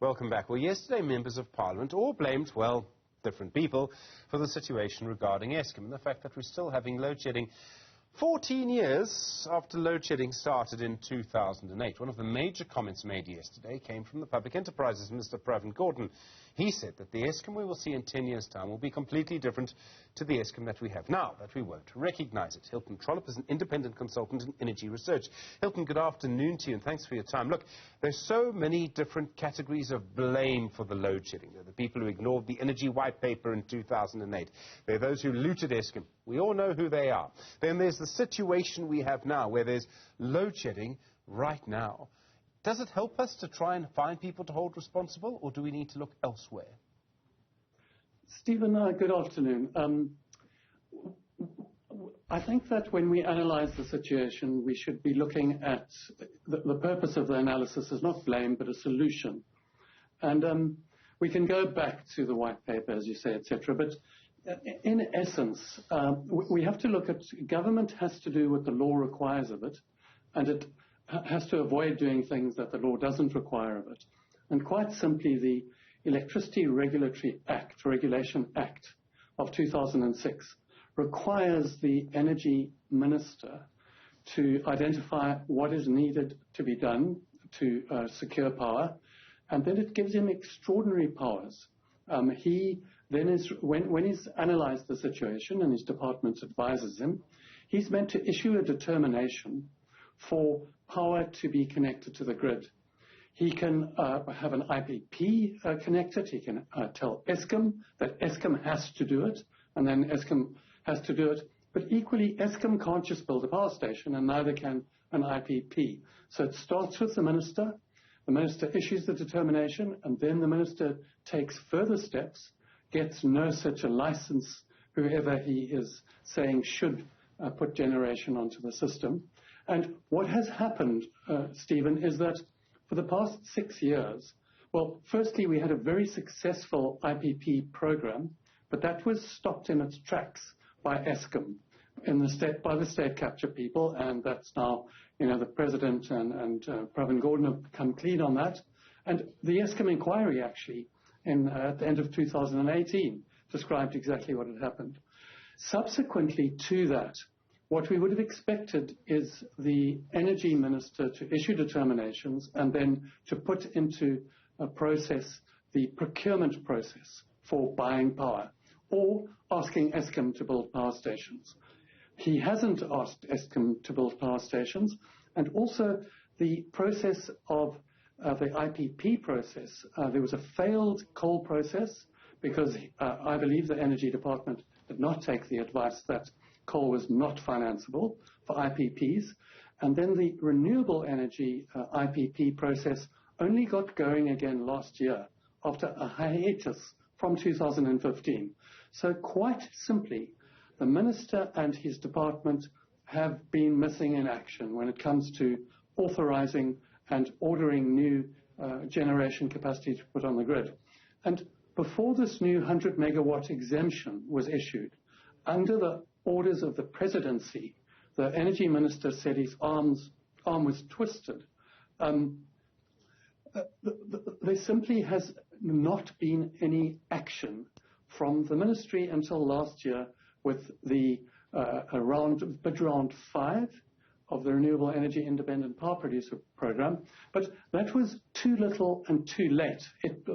Welcome back. Well, yesterday members of Parliament all blamed, well, different people, for the situation regarding Eskom and the fact that we're still having load shedding 14 years after load shedding started in 2008. One of the major comments made yesterday came from the Public Enterprises Minister, Pravin Gordhan. He said that the Eskom we will see in 10 years' time will be completely different to the Eskom that we have now, that we won't recognise it. Hilton Trollip is an independent consultant in energy research. Hilton, good afternoon to you and thanks for your time. Look, there's so many different categories of blame for the load shedding. There are the people who ignored the energy white paper in 2008. There are those who looted Eskom. We all know who they are. Then there's the situation we have now where there's load shedding right now. Does it help us to try and find people to hold responsible, or do we need to look elsewhere? Stephen, good afternoon. I think that when we analyse the situation, we should be looking at the purpose of the analysis is not blame, but a solution. And we can go back to the white paper, as you say, etc. But in essence, we have to look at government has to do what the law requires of it, and it has to avoid doing things that the law doesn't require of it. And quite simply, the Electricity Regulatory Act, Regulation Act of 2006, requires the Energy Minister to identify what is needed to be done to secure power, and then it gives him extraordinary powers. He then is, when he's analysed the situation and his department advises him, he's meant to issue a determination for power to be connected to the grid. He can have an IPP connected. He can tell Eskom that Eskom has to do it, and then Eskom has to do it. But equally, Eskom can't just build a power station, and neither can an IPP. So it starts with the minister. The minister issues the determination, and then the minister takes further steps, gets no such a license, whoever he is saying should put generation onto the system. And what has happened, Stephen, is that for the past 6 years, well, firstly, we had a very successful IPP program, but that was stopped in its tracks by Eskom by the state capture people, and that's now, the president and Pravin Gordhan have come clean on that. And the Eskom inquiry, actually, at the end of 2018, described exactly what had happened. Subsequently to that, what we would have expected is the energy minister to issue determinations and then to put into a process the procurement process for buying power or asking Eskom to build power stations. He hasn't asked Eskom to build power stations, and also the process of the IPP process. There was a failed coal process because I believe the Energy Department did not take the advice that coal was not financeable for IPPs, and then the renewable energy IPP process only got going again last year after a hiatus from 2015. So quite simply, the minister and his department have been missing in action when it comes to authorizing and ordering new generation capacity to put on the grid. And before this new 100 megawatt exemption was issued, under the orders of the presidency, the energy minister said his arm was twisted. There simply has not been any action from the ministry until last year with the bid round 5 of the Renewable Energy Independent Power Producer Program. But that was too little and too late.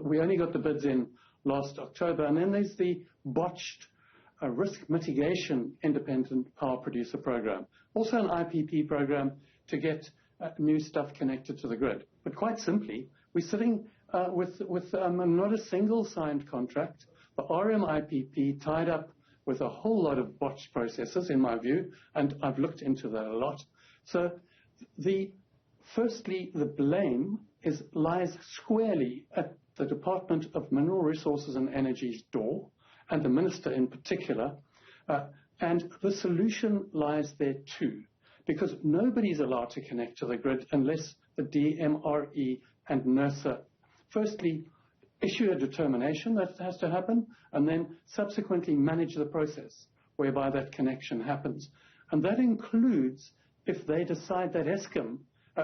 We only got the bids in last October. And then there's the botched Risk Mitigation Independent Power Producer Program, also an IPP program to get new stuff connected to the grid. But quite simply, we're sitting with not a single signed contract. The RMIPP tied up with a whole lot of botched processes, in my view, and I've looked into that a lot. So firstly, the blame lies squarely at the Department of Mineral Resources and Energy's door, and the minister in particular, and the solution lies there too, because nobody's allowed to connect to the grid unless the DMRE and NERSA firstly issue a determination that has to happen, and then subsequently manage the process whereby that connection happens. And that includes if they decide that Eskom,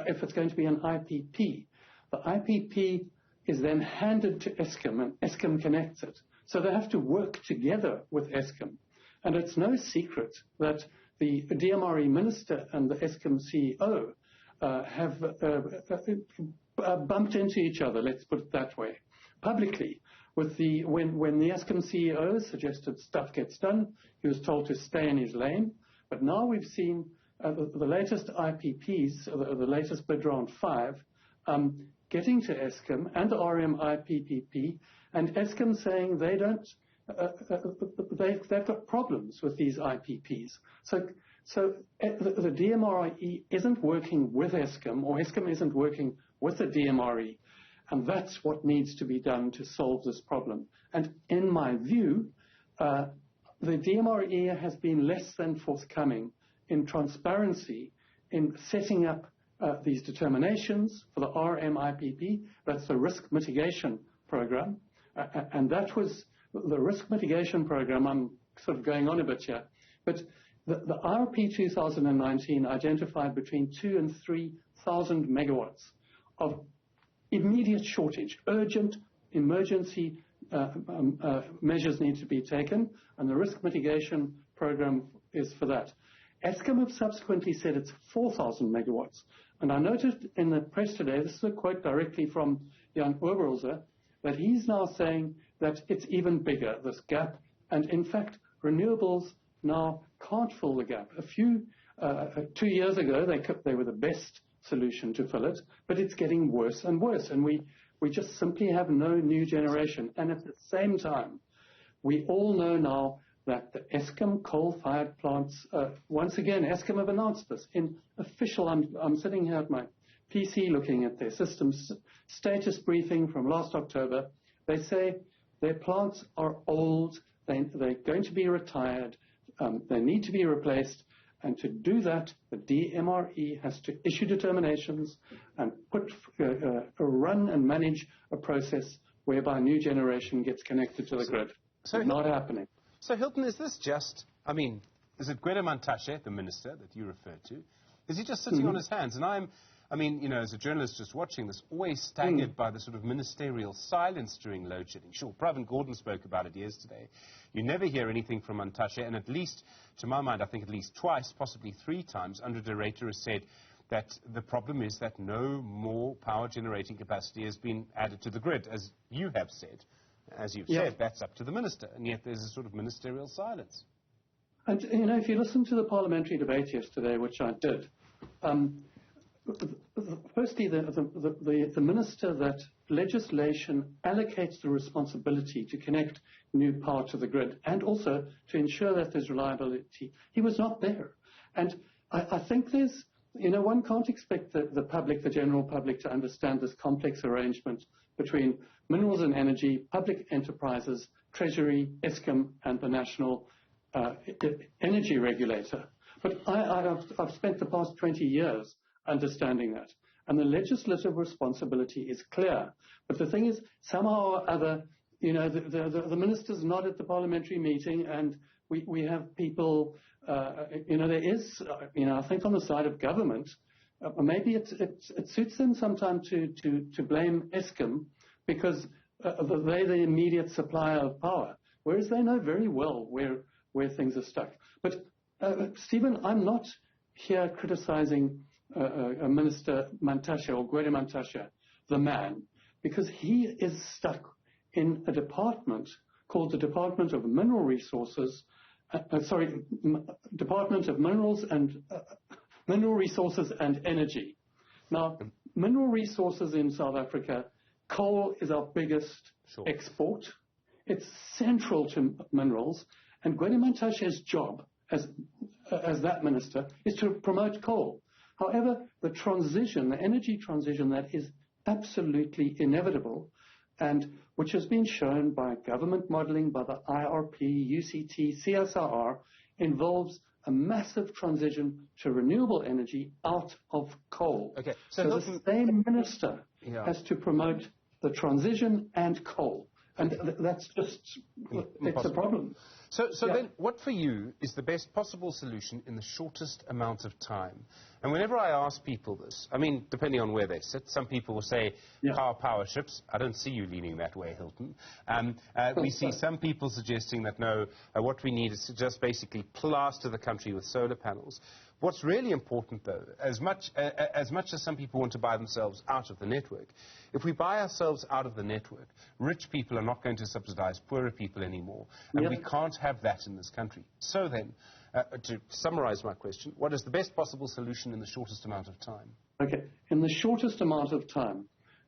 if it's going to be an IPP. The IPP is then handed to Eskom, and Eskom connects it. So they have to work together with Eskom. And it's no secret that the DMRE minister and the Eskom CEO have bumped into each other, let's put it that way, publicly. When the Eskom CEO suggested stuff gets done, he was told to stay in his lane. But now we've seen the latest IPPs, the latest bid round 5, getting to Eskom and the RMIPPP, and Eskom saying they don't, they've got problems with these IPPs. So the DMRE isn't working with Eskom, or Eskom isn't working with the DMRE, and that's what needs to be done to solve this problem. And in my view, the DMRE has been less than forthcoming in transparency in setting up these determinations for the RMIPP. That's the risk mitigation program. And that was the risk mitigation program. I'm sort of going on a bit here. But the IRP 2019 identified between 2,000 and 3,000 megawatts of immediate shortage, urgent, emergency measures need to be taken, and the risk mitigation program is for that. Eskom have subsequently said it's 4,000 megawatts. And I noted in the press today, this is a quote directly from Jan Oberholzer, that he's now saying that it's even bigger, this gap. And in fact, renewables now can't fill the gap. 2 years ago, they were the best solution to fill it, but it's getting worse and worse. And we just simply have no new generation. And at the same time, we all know now that the Eskom coal-fired plants, once again, Eskom have announced this in official, I'm sitting here at my PC looking at their systems status briefing from last October. They say their plants are old, they're going to be retired, they need to be replaced, and to do that, the DMRE has to issue determinations and run and manage a process whereby new generation gets connected to the grid. So it's not happening. So, Hilton, is this just, is it Gordhan Mantashe, the minister that you referred to? Is he just sitting on his hands? And as a journalist just watching this, always staggered by the sort of ministerial silence during load shedding. Sure, Pravin Gordhan spoke about it yesterday. You never hear anything from Mantashe, and at least, to my mind, I think at least twice, possibly 3 times, Andre de Ruyter has said that the problem is that no more power generating capacity has been added to the grid, as you have said. As you've said, that's up to the minister, and yet there's a sort of ministerial silence. And, if you listen to the parliamentary debate yesterday, which I did, firstly, the minister that legislation allocates the responsibility to connect new power to the grid and also to ensure that there's reliability, he was not there. And I think there's, one can't expect the public, the general public, to understand this complex arrangement between minerals and energy, public enterprises, Treasury, Eskom, and the national energy regulator. But I've spent the past 20 years understanding that. And the legislative responsibility is clear. But the thing is, somehow or other, the minister's not at the parliamentary meeting, and we have people, there is, I think on the side of government, maybe it suits them sometimes to blame Eskom because they're the immediate supplier of power, whereas they know very well where things are stuck. But, Stephen, I'm not here criticizing Minister Mantashe or Gordhan Mantashe, the man, because he is stuck in a department called the Department of Mineral Resources, Department of Mineral Resources and Energy. Now, mineral resources in South Africa, coal is our biggest export. It's central to minerals, and Gordhan Mantashe's job as that minister is to promote coal. However, the energy transition that is absolutely inevitable, and which has been shown by government modeling, by the IRP, UCT, CSIR, involves a massive transition to renewable energy out of coal. Okay. So the same minister has to promote the transition and coal. And that's just, it's a problem. So then, what for you is the best possible solution in the shortest amount of time? And whenever I ask people this, I mean, depending on where they sit, some people will say power ships. I don't see you leaning that way, Hilton. We see some people suggesting that, no, what we need is to just basically plaster the country with solar panels. What's really important, though, as much as some people want to buy themselves out of the network, if we buy ourselves out of the network, rich people are not going to subsidize poorer people anymore, and we can't have that in this country. So then, to summarize my question, what is the best possible solution in the shortest amount of time? Okay. In the shortest amount of time,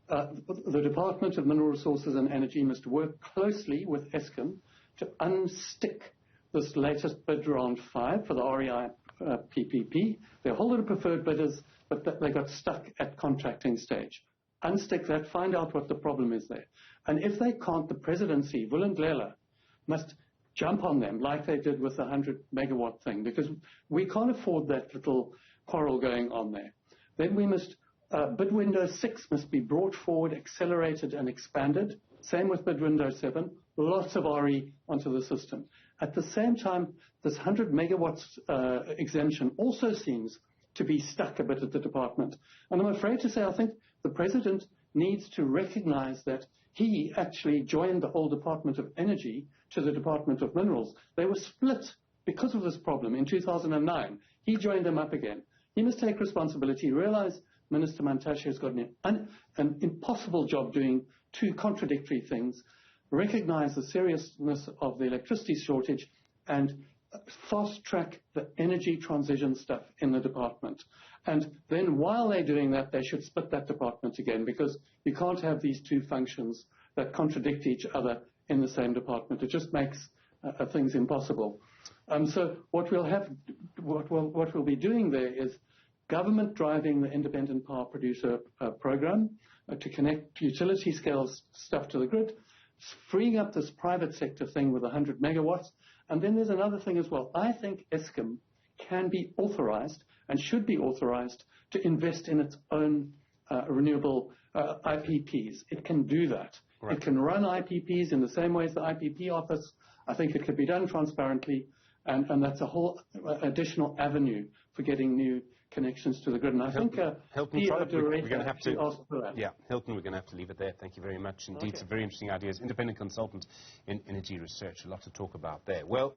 the Department of Mineral Resources and Energy must work closely with Eskom to unstick this latest bid round 5 for the REI PPP. There are a whole lot of preferred bidders, but they got stuck at contracting stage. Unstick that, find out what the problem is there. And if they can't, the presidency, Vulindlela, must jump on them like they did with the 100-megawatt thing, because we can't afford that little quarrel going on there. Then we must, bid window 6 must be brought forward, accelerated and expanded. Same with bid window 7, lots of RE onto the system. At the same time, this 100 megawatts exemption also seems to be stuck a bit at the department. And I'm afraid to say, I think the president needs to recognize that he actually joined the whole Department of Energy to the Department of Minerals. They were split because of this problem in 2009. He joined them up again. He must take responsibility, realize Minister Mantashe has got an impossible job doing 2 contradictory things, recognize the seriousness of the electricity shortage, and fast-track the energy transition stuff in the department. And then while they're doing that, they should split that department again, because you can't have these 2 functions that contradict each other in the same department. It just makes things impossible. So what we'll be doing there is government driving the independent power producer program to connect utility scale stuff to the grid, freeing up this private sector thing with 100 megawatts. And then there's another thing as well. I think Eskom can be authorized and should be authorized to invest in its own renewable IPPs. It can do that. Right. It can run IPPs in the same way as the IPP office. I think it could be done transparently, and that's a whole additional avenue for getting new connections to the grid. And I think Hilton Trollip, we're going to have to ask for that. Yeah, Hilton, we're going to have to leave it there. Thank you very much indeed. Okay. Some very interesting ideas. Independent consultant in energy research. A lot to talk about there. Well.